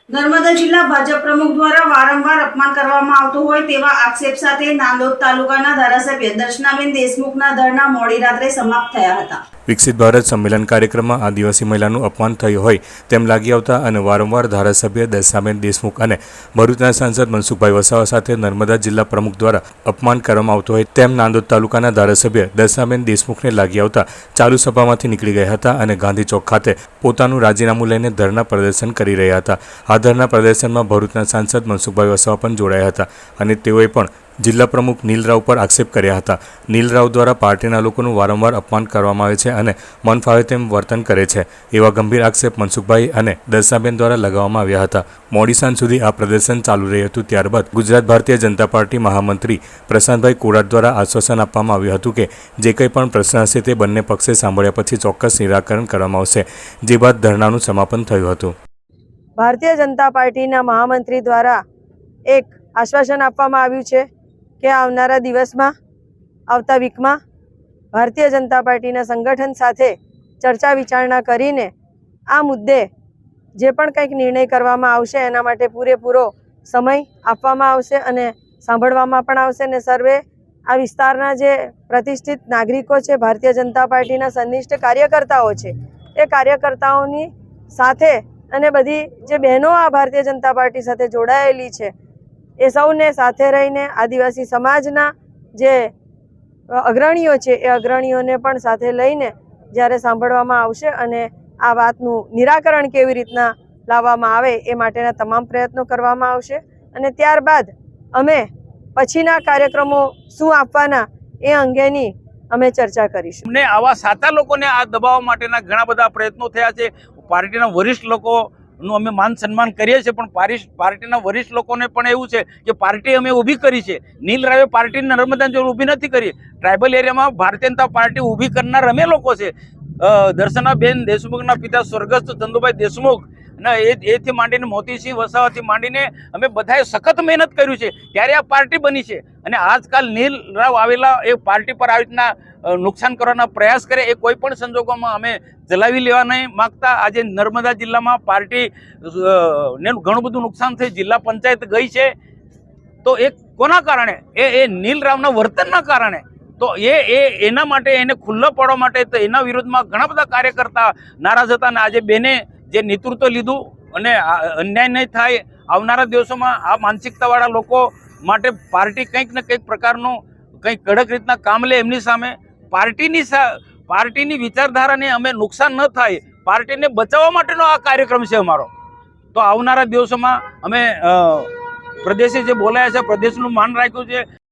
નર્મદા જિલ્લા ભાજપ પ્રમુખ દ્વારા વારંવાર અપમાન કરવામાં આવતું હોય તેવા આક્ષેપ સાથે નાંદોદ તાલુકાના ધારાસભ્ય દર્શનાબેન દેશમુખના ધરણા મોડી રાત્રે સમાપ્ત થયા હતા। વિકસિત ભારત સંમેલન કાર્યક્રમમાં આદિવાસી મહિલાનું અપમાન થયું હોય તેમ લાગી આવતા અને વારંવાર ધારાસભ્ય દર્શનાબેન દેશમુખ અને ભરૂચના સાંસદ મનસુખભાઈ વસાવા સાથે નર્મદા જિલ્લા પ્રમુખ દ્વારા અપમાન કરવામાં આવતું હોય તેમ નાંદોદ તાલુકાના ધારાસભ્ય દર્શનાબેન દેશમુખને લાગી આવતા ચાલુ સભામાંથી નીકળી ગયા હતા અને ગાંધી ચોક ખાતે પોતાનું રાજીનામું લઈને ધરના પ્રદર્શન કરી રહ્યા હતા। આ ધરના પ્રદર્શનમાં ભરૂચના સાંસદ મનસુખભાઈ વસાવા પણ જોડાયા હતા અને તેઓએ પણ જિલ્લા પ્રમુખ નીલરાવ પર આક્ષેપ કર્યા હતા। નીલરાવ દ્વારા પાર્ટીના લોકોનું વારંવાર અપમાન કરવામાં આવે છે અને મન ફાવે તેમ વર્તન કરે છે એવા ગંભીર આક્ષેપ મનસુખભાઈ અને દર્શનાબેન દ્વારા લગાવવામાં આવ્યા હતા। મોડી સાંજ સુધી આ પ્રદર્શન ચાલુ રહ્યું હતું। ત્યારબાદ ગુજરાત ભારતીય જનતા પાર્ટી મહામંત્રી પ્રશાંતભાઈ કોરાટ દ્વારા આશ્વાસન આપવામાં આવ્યું હતું કે જે કંઈ પણ પ્રશ્ન હશે તે બંને પક્ષે સાંભળ્યા પછી ચોક્કસ નિરાકરણ કરવામાં આવશે, જે બાદ ધરણાનું સમાપન થયું હતું। ભારતીય જનતા પાર્ટીના મહામંત્રી દ્વારા એક આશ્વાસન આપવામાં આવ્યું છે કે આવનારા દિવસમાં આવતા વીકમાં ભારતીય જનતા પાર્ટીના સંગઠન સાથે ચર્ચા વિચારણા કરીને આ મુદ્દે જે પણ કંઈક નિર્ણય કરવામાં આવશે એના માટે પૂરેપૂરો સમય આપવામાં આવશે અને સાંભળવામાં પણ આવશે અને સર્વે આ વિસ્તારના જે પ્રતિષ્ઠિત નાગરિકો છે, ભારતીય જનતા પાર્ટીના સંનિષ્ઠ કાર્યકર્તાઓ છે, એ કાર્યકર્તાઓની સાથે અને બધી જે બહેનો આ ભારતીય જનતા પાર્ટી સાથે જોડાયેલી છે એ સૌને સાથે રહીને આદિવાસી સમાજના જે અગ્રણીઓ છે એ અગ્રણીઓને પણ સાથે લઈને જ્યારે સાંભળવામાં આવશે અને આ વાતનું નિરાકરણ કેવી રીતના લાવવામાં આવે એ માટેના તમામ પ્રયત્નો કરવામાં આવશે અને ત્યારબાદ અમે પછીના કાર્યક્રમો શું આપવાના એ અંગેની અમે ચર્ચા કરીશું। અમને આવા સાચા લોકોને આ દબાવવા માટેના ઘણા બધા પ્રયત્નો થયા છે। પાર્ટીના વરિષ્ઠ લોકોનું અમે માન સન્માન કરીએ છીએ, પણ પાર્ટીના વરિષ્ઠ લોકોને પણ એવું છે કે પાર્ટી અમે ઊભી કરી છે। નીલ રાવે પાર્ટી નર્મદા જોડે ઊભી નથી કરી। ટ્રાઇબલ એરિયામાં ભારતીય જનતા પાર્ટી ઊભી કરનાર અમે લોકો છે। દર્શનાબેન દેશમુખના પિતા સ્વર્ગસ્થ ચંદુભાઈ દેશમુખ અને એથી માંડીને મોતીસિંહ વસાવાથી માંડીને અમે બધાએ સખત મહેનત કર્યું છે, ત્યારે આ પાર્ટી બની છે। અને આજકાલ નીલ રાવ આવેલા એ પાર્ટી પર આવી રીતના નુકસાન કરવાના પ્રયાસ કરે એ કોઈ પણ સંજોગોમાં અમે ચલાવી લેવા નહીં માગતા। આજે નર્મદા જિલ્લામાં પાર્ટી ને ઘણું બધું નુકસાન થઈ, જિલ્લા પંચાયત ગઈ છે, તો એ કોના કારણે? એ નીલ રાવના વર્તનના કારણે। તો એના માટે એને ખુલ્લો પાડવા માટે તો એના વિરુદ્ધમાં ઘણા બધા કાર્યકર્તા નારાજ હતા અને આજે બેને જે નેતૃત્વ લીધું અને અન્યાય નહીં થાય આવનારા દિવસોમાં આ માનસિકતાવાળા લોકો માટે પાર્ટી કંઈક ને કંઈક પ્રકારનું કંઈક કડક રીતના કામ લે એમની સામે। પાર્ટીની વિચારધારાને અમે નુકસાન ન થાય, પાર્ટીને બચાવવા માટેનો આ કાર્યક્રમ છે અમારો। તો આવનારા દિવસોમાં અમે પ્રદેશે જે બોલાયા છે, પ્રદેશનું માન રાખ્યું છે।